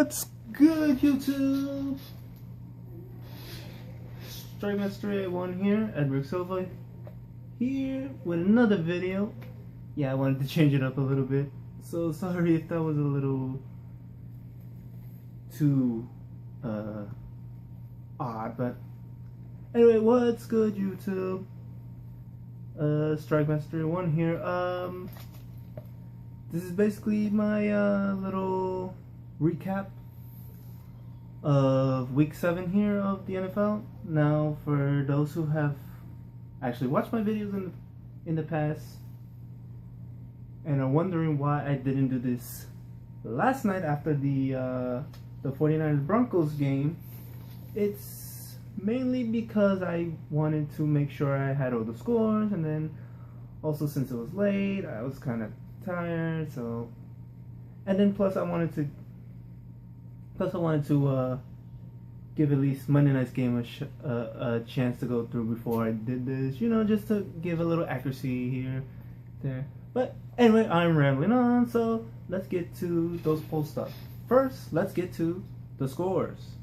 What's good, YouTube? StrikeMaster81 here, Edward Silva here with another video. Yeah, I wanted to change it up a little bit, so sorry if that was a little too odd, but anyway, what's good, YouTube? StrikeMaster81 here. This is basically my little recap of week 7 here of the NFL. Now, for those who have actually watched my videos in the past and are wondering why I didn't do this last night after the 49ers Broncos game, it's mainly because I wanted to make sure I had all the scores, and then also since it was late, I was kind of tired, so, and then plus I wanted to give at least Monday night's game a chance to go through before I did this, you know, just to give a little accuracy here, there. But anyway, I'm rambling on, so let's get to those poll stuff. First, let's get to the scores.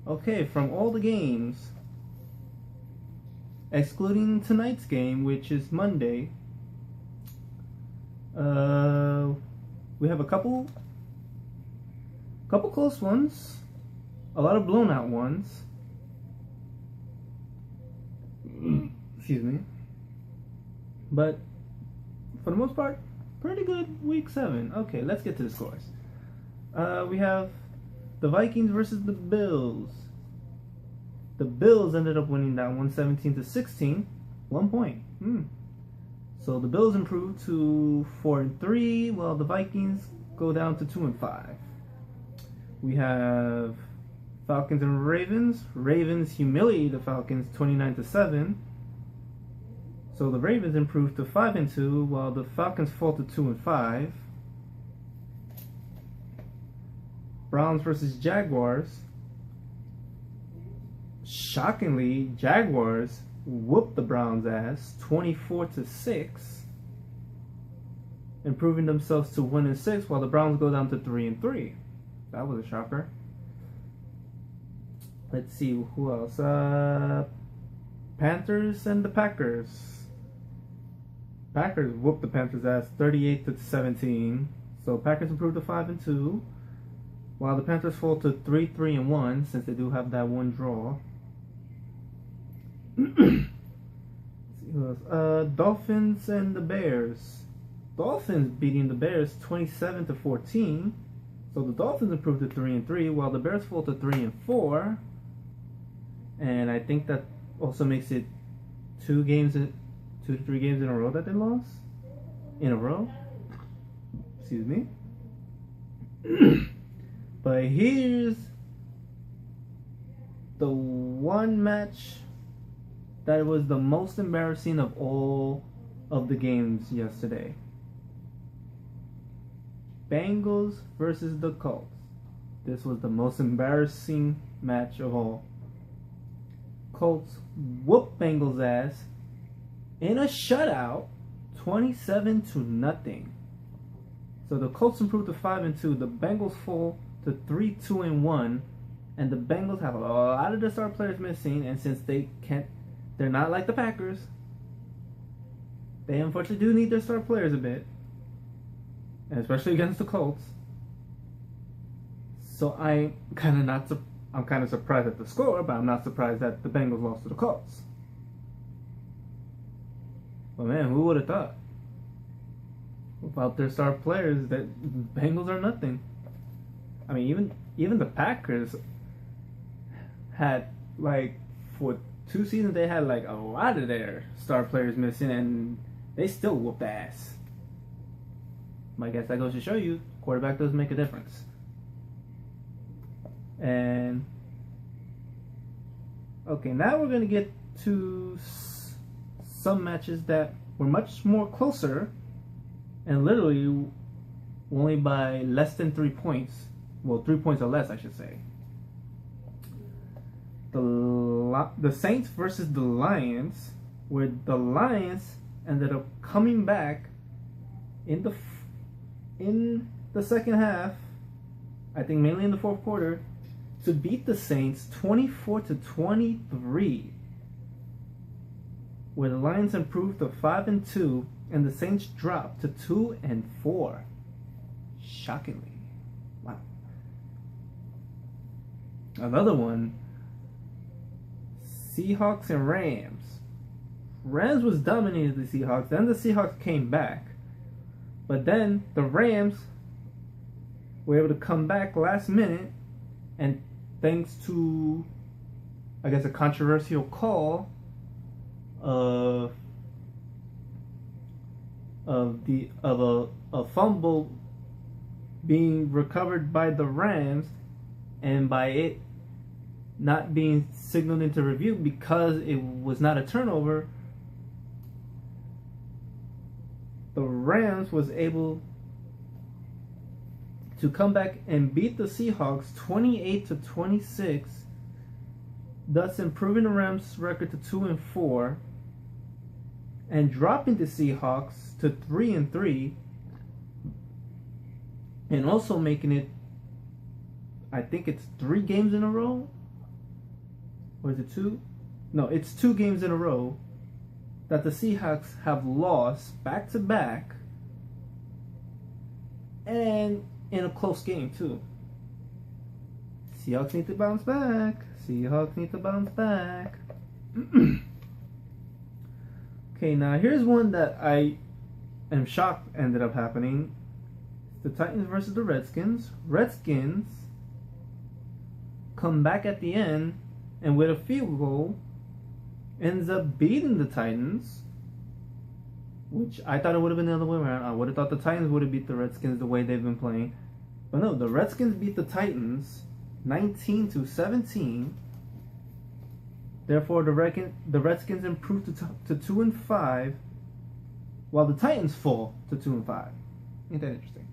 Okay, from all the games, excluding tonight's game, which is Monday, we have a couple close ones, a lot of blown out ones. Excuse me. But for the most part, pretty good week 7. Okay, let's get to the scores. We have the Vikings versus the Bills. The Bills ended up winning that one 17-16, 1 point. So the Bills improved to 4-3, while the Vikings go down to 2-5. We have Falcons and Ravens. Ravens humiliate the Falcons 29-7. So the Ravens improved to 5-2, while the Falcons fall to 2-5. Browns versus Jaguars. Shockingly, Jaguars whooped the Browns' ass 24-6, improving themselves to 1-6, while the Browns go down to 3-3. That was a shocker. Let's see who else. Panthers and the Packers. Packers whooped the Panthers' ass 38-17. So Packers improved to 5-2, while the Panthers fall to 3-1 since they do have that one draw. Dolphins and the Bears. Dolphins beating the Bears 27-14. So the Dolphins improved to 3-3, while the Bears fall to 3-4. And I think that also makes it 2 to 3 games in a row that they lost. In a row. Excuse me. But here's the one match that was the most embarrassing of all of the games yesterday. Bengals versus the Colts. This was the most embarrassing match of all. Colts whooped Bengals' ass in a shutout, 27-0. So the Colts improved to 5-2. The Bengals fall to 3-2-1, and the Bengals have a lot of the star players missing. And since they're not like the Packers. They unfortunately do need their star players a bit, and especially against the Colts. So I'm kind of surprised at the score, but I'm not surprised that the Bengals lost to the Colts. But man, who would have thought? Without their star players, that Bengals are nothing. I mean, even the Packers had, like, for 2 seasons they had like a lot of their star players missing, and they still whooped ass. I guess that goes to show you, quarterback does make a difference. And okay, now we're gonna get to some matches that were much more closer, and literally only by less than 3 points. Well, 3 points or less, I should say. The Saints versus the Lions, where the Lions ended up coming back in the second half I think mainly in the fourth quarter, to beat the Saints 24-23, where the Lions improved to 5-2 and the Saints dropped to 2-4. Shockingly. Wow. Another one, Seahawks and Rams. Rams was dominated the Seahawks. Then the Seahawks came back. But then the Rams were able to come back last minute. And thanks to, I guess, a controversial call of a fumble being recovered by the Rams, and by it not being signaled into review because it was not a turnover, the Rams was able to come back and beat the Seahawks 28-26, thus improving the Rams' record to 2-4 and dropping the Seahawks to 3-3, and also making it, I think it's 3 games in a row, or is it 2? No, it's 2 games in a row that the Seahawks have lost back to back, and in a close game too. Seahawks need to bounce back. Seahawks need to bounce back. Okay, now here's one that I am shocked ended up happening. The Titans versus the Redskins. Redskins come back at the end and with a field goal ends up beating the Titans, which I thought it would have been the other way around. I would have thought the Titans would have beat the Redskins the way they've been playing. But no, the Redskins beat the Titans 19-17. Therefore, the Redskins improved to 2-5, while the Titans fall to 2-5. Ain't that interesting?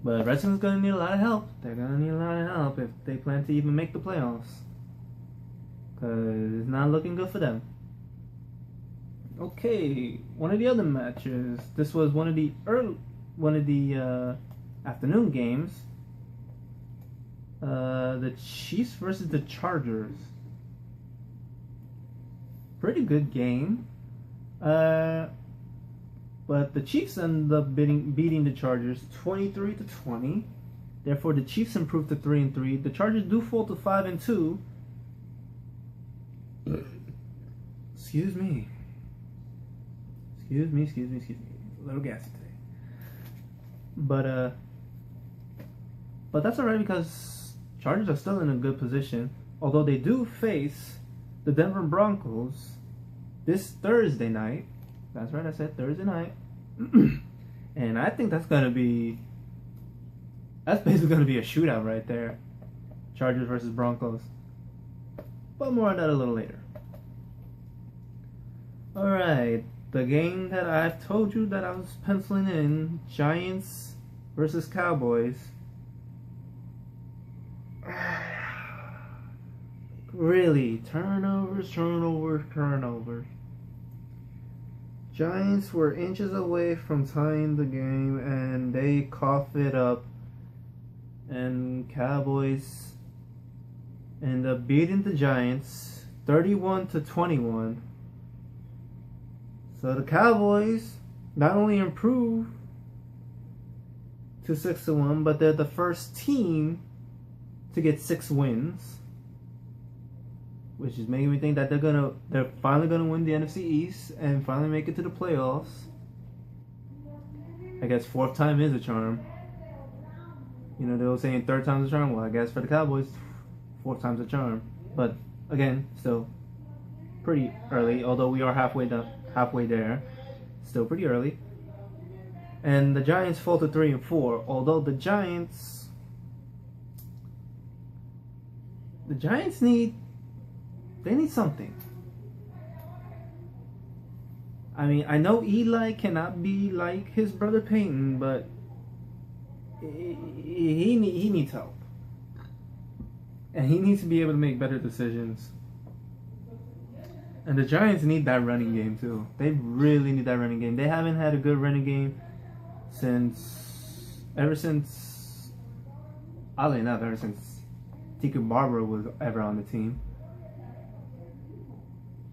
But Redskins gonna need a lot of help. They're gonna need a lot of help if they plan to even make the playoffs, cause it's not looking good for them. Okay, one of the other matches. This was one of the afternoon games. The Chiefs versus the Chargers. Pretty good game. But the Chiefs ended up beating the Chargers 23-20. Therefore, the Chiefs improved to 3-3. The Chargers do fall to 5-2. Excuse me. Excuse me. A little gassy today. But that's alright because Chargers are still in a good position. Although they do face the Denver Broncos this Thursday night. That's right, I said Thursday night. And I think that's basically gonna be a shootout right there. Chargers versus Broncos. But more on that a little later. Alright, the game that I've told you that I was penciling in, Giants versus Cowboys. Really, turnovers. Giants were inches away from tying the game and they cough it up, and Cowboys end up beating the Giants 31-21. So the Cowboys not only improve to 6-1, but they're the first team to get 6 wins, which is making me think that they're finally gonna win the NFC East and finally make it to the playoffs. I guess 4th time is a charm. You know, they were saying 3rd time's a charm. Well, I guess for the Cowboys, 4th time's a charm. But again, still pretty early. Although we are halfway there, still pretty early. And the Giants fall to 3-4. Although the Giants need something. I mean, I know Eli cannot be like his brother Peyton, but he needs help. And he needs to be able to make better decisions. And the Giants need that running game too. They really need that running game. They haven't had a good running game ever since oddly enough, ever since Tiki Barber was ever on the team.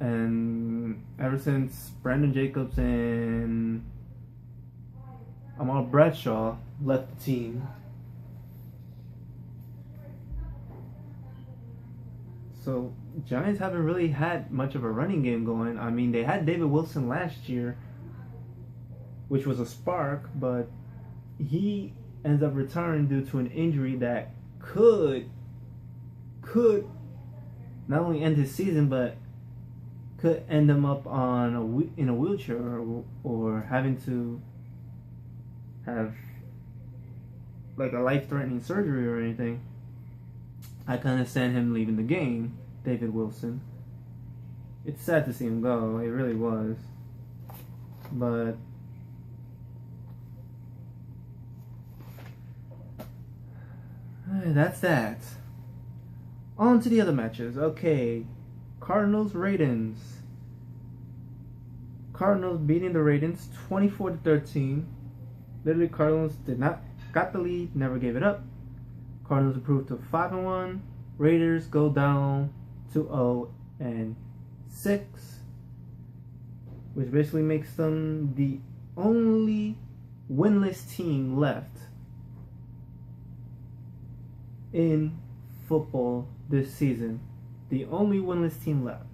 And ever since Brandon Jacobs and Amal Bradshaw left the team. So Giants haven't really had much of a running game going. I mean, they had David Wilson last year, which was a spark, but he ends up retiring due to an injury that could not only end his season, but could end him up on in a wheelchair or having to have like a life-threatening surgery or anything. I can understand him leaving the game, David Wilson. It's sad to see him go. It really was. But that's that. On to the other matches. Okay. Cardinals Ravens. Cardinals beating the Ravens 24-13. Literally, Cardinals got the lead, never gave it up. Cardinals improved to 5-1. Raiders go down to 0-6, which basically makes them the only winless team left in football this season. The only winless team left.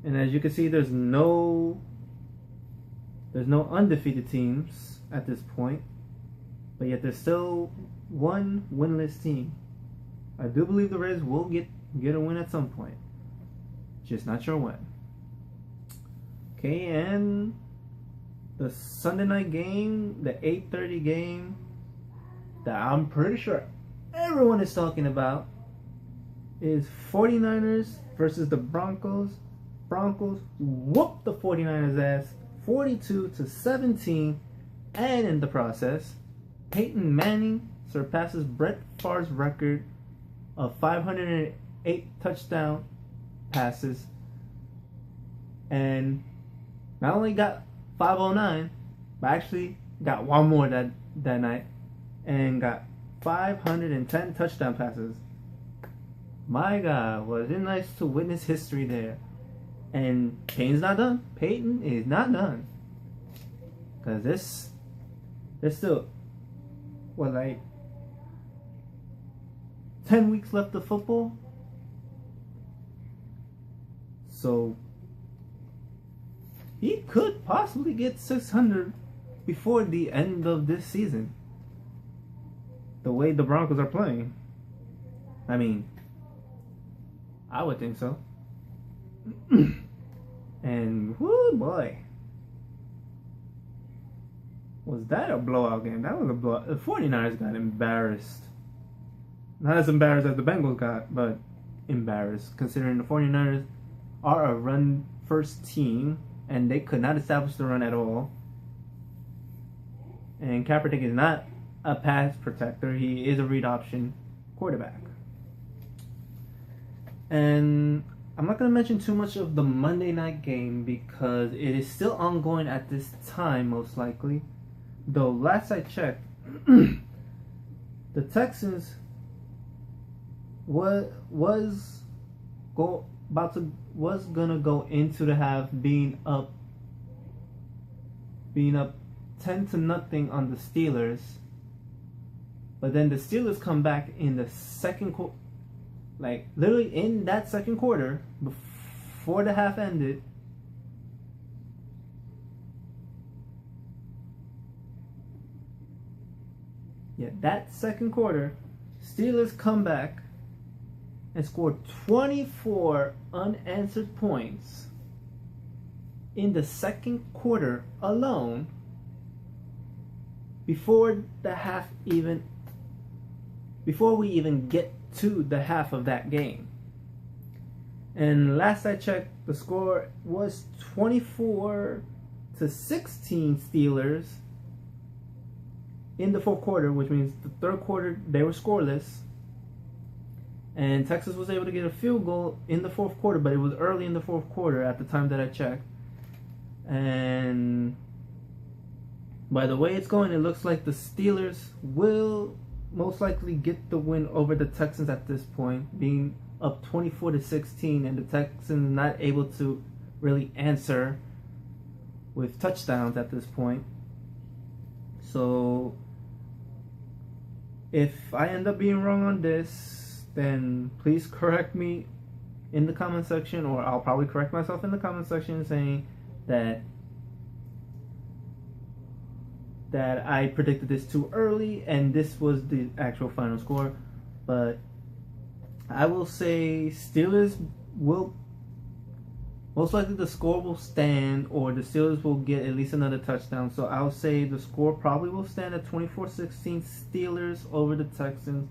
And as you can see, there's no undefeated teams at this point. But yet there's still one winless team. I do believe the Raiders will get a win at some point. Just not sure when. Okay, and the Sunday night game, the 8:30 game that I'm pretty sure everyone is talking about is 49ers versus the Broncos. Broncos whooped the 49ers ass 42-17, and in the process, Peyton Manning surpasses Brett Favre's record of 508 touchdown passes, and not only got 509, but actually got one more that night and got 510 touchdown passes. My God, was it nice to witness history there. And Peyton's not done. Peyton is not done. Because there's still, like 10 weeks left of football. So he could possibly get 600 before the end of this season. The way the Broncos are playing. I mean, I would think so. And whoo boy, was that a blowout game? That was a blowout. The 49ers got embarrassed. Not as embarrassed as the Bengals got, but embarrassed, considering the 49ers are a run first team and they could not establish the run at all. And Kaepernick is not a pass protector. He is a read option quarterback. And I'm not going to mention too much of the Monday night game because it is still ongoing at this time, most likely. Though last I checked, the Texans was gonna go into the half being up 10-0 on the Steelers, but then the Steelers come back in the second quarter. Like, literally in that second quarter, before the half ended, that second quarter, Steelers come back and score 24 unanswered points in the second quarter alone before we even get to the half of that game. And last I checked, the score was 24-16 Steelers in the fourth quarter, which means the third quarter they were scoreless. And Texas was able to get a field goal in the fourth quarter, but it was early in the fourth quarter at the time that I checked. And by the way it's going, it looks like the Steelers will most likely get the win over the Texans at this point, being up 24-16, and the Texans not able to really answer with touchdowns at this point. So if I end up being wrong on this, then please correct me in the comment section, or I'll probably correct myself in the comment section saying that I predicted this too early and this was the actual final score. But I will say Steelers will, most likely the score will stand, or the Steelers will get at least another touchdown. So I'll say the score probably will stand at 24-16 Steelers over the Texans.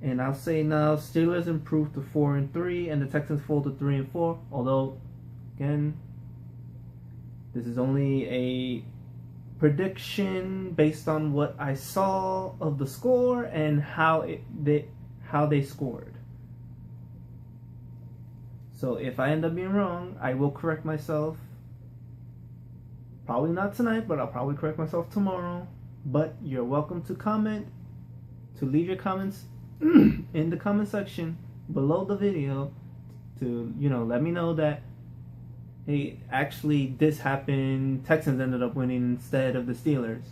And I'll say now Steelers improve to 4-3 and the Texans fall to 3-4. Although, again, this is only a prediction based on what I saw of the score and how they scored. So if I end up being wrong, I will correct myself. Probably not tonight, but I'll probably correct myself tomorrow. But you're welcome to comment, to leave your comments in the comment section below the video to, let me know that, hey, actually this happened, Texans ended up winning instead of the Steelers.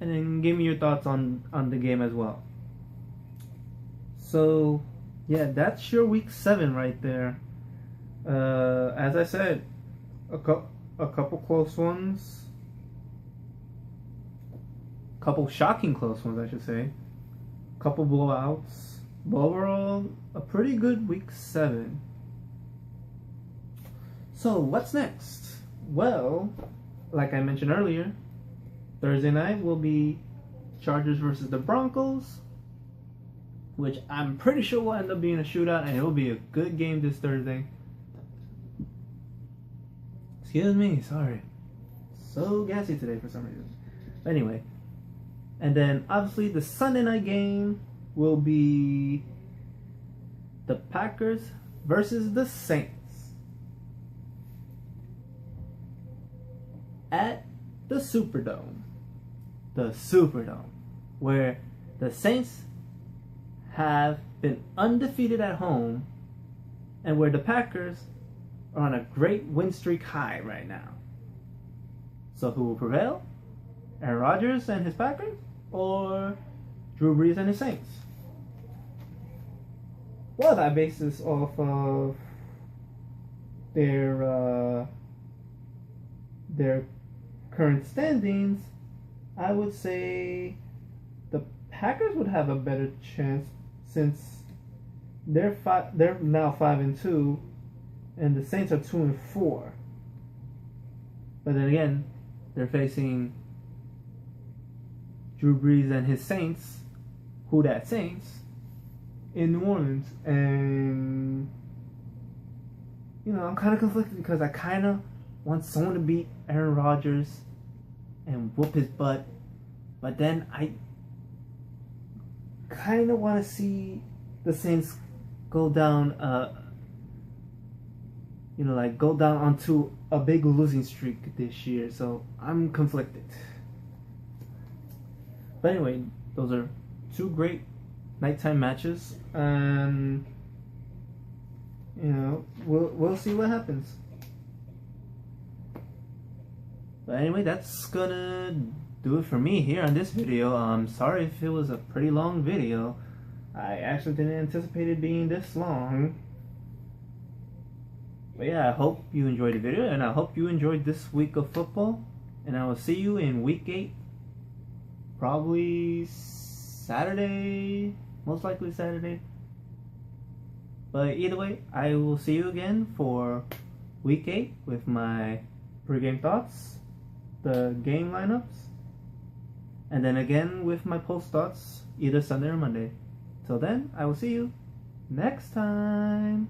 And then give me your thoughts on the game as well. So yeah, that's your week 7 right there. As I said, a couple close ones, couple shocking close ones, I should say, couple blowouts, but overall a pretty good week 7. So what's next? Well, like I mentioned earlier, Thursday night will be Chargers versus the Broncos, which I'm pretty sure will end up being a shootout, and it will be a good game this Thursday. Excuse me, sorry. So gassy today for some reason. But anyway, and then obviously the Sunday night game will be the Packers versus the Saints at the Superdome. The Superdome, where the Saints have been undefeated at home, and where the Packers are on a great win streak high right now. So who will prevail? Aaron Rodgers and his Packers, or Drew Brees and his Saints? Well, I base this off of their current standings. I would say the Packers would have a better chance, since they're now 5-2, and the Saints are 2-4. But then again, they're facing Drew Brees and his Saints, who dat Saints, in New Orleans. And I'm kind of conflicted because I kind of want someone to beat Aaron Rodgers and whoop his butt, but then I kind of want to see the Saints go down, go down onto a big losing streak this year. So I'm conflicted. But anyway, those are two great nighttime matches, and we'll see what happens. But anyway, that's gonna do it for me here on this video. I'm sorry if it was a pretty long video. I actually didn't anticipate it being this long. But yeah, I hope you enjoyed the video, and I hope you enjoyed this week of football. And I will see you in week 8. Probably Saturday. Most likely Saturday. But either way, I will see you again for week 8 with my pregame thoughts, the game lineups, and then again with my post thoughts either Sunday or Monday. Till then, I will see you next time.